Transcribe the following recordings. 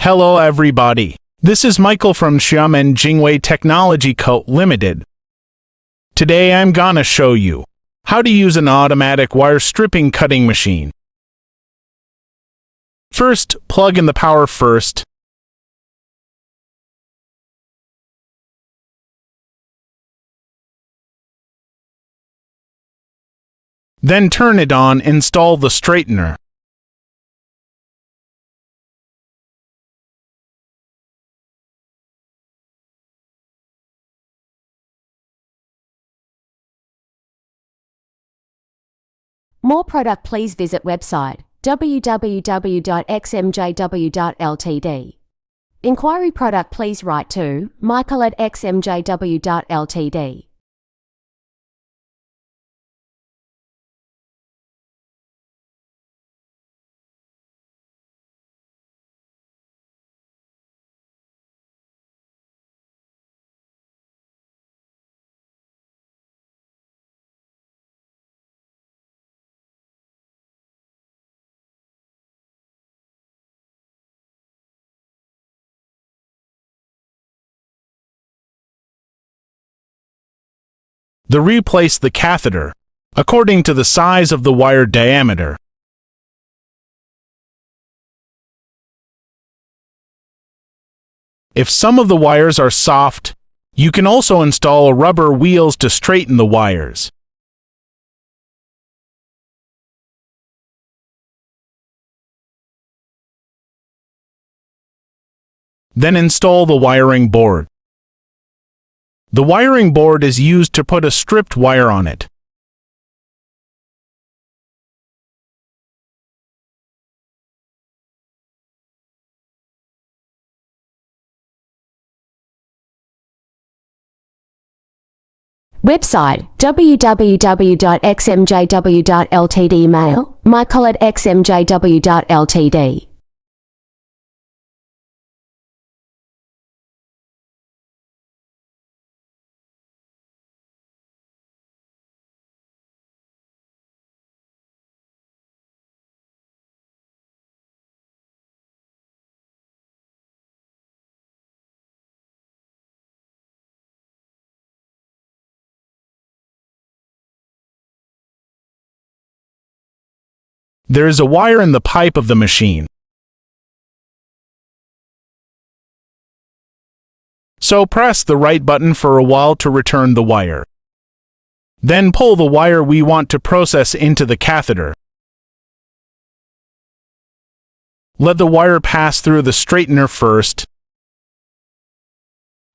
Hello everybody. This is Michael from XIAMEN JINGWEI Technology Co. Limited. Today I'm gonna show you how to use an automatic wire stripping cutting machine. First, plug in the power first. Then turn it on, install the straightener. More product, please visit website www.xmjw.ltd. Inquiry product, please write to michael@xmjw.ltd. Then replace the catheter according to the size of the wire diameter. If some of the wires are soft, you can also install rubber wheels to straighten the wires. Then install the wiring board. The wiring board is used to put a stripped wire on it. Website www.xmjw.ltd. Mail michael@xmjw.ltd. There is a wire in the pipe of the machine. So press the right button for a while to return the wire. Then pull the wire we want to process into the catheter. Let the wire pass through the straightener first.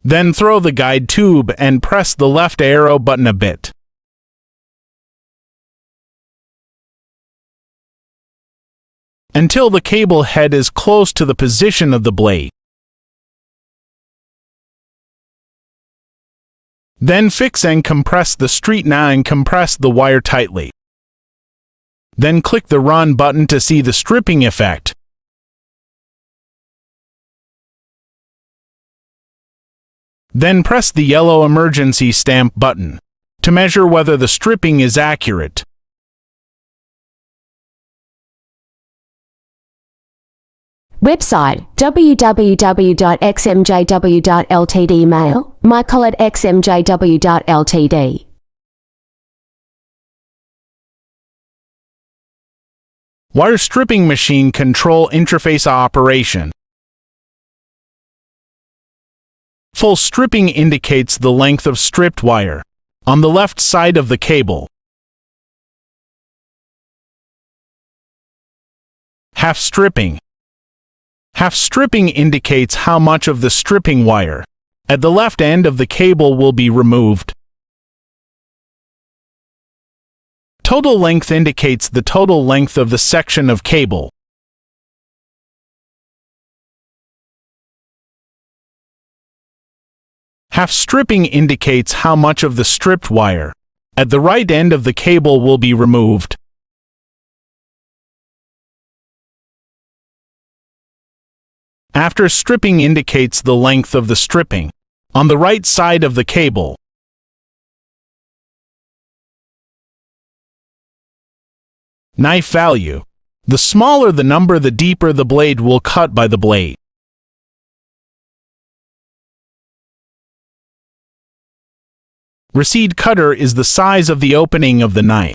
Then throw the guide tube and press the left arrow button a bit. Until the cable head is close to the position of the blade. Then fix and compress the straightener and compress the wire tightly. Then click the Run button to see the stripping effect. Then press the yellow emergency stamp button to measure whether the stripping is accurate. Website www.xmjw.ltd. Mail michael@xmjw.ltd. Wire stripping machine control interface operation. Full stripping indicates the length of stripped wire on the left side of the cable. Half stripping. Half stripping indicates how much of the stripping wire at the left end of the cable will be removed. Total length indicates the total length of the section of cable. Half stripping indicates how much of the stripped wire at the right end of the cable will be removed. After stripping indicates the length of the stripping on the right side of the cable. Knife value. The smaller the number, the deeper the blade will cut by the blade. Recede cutter is the size of the opening of the knife.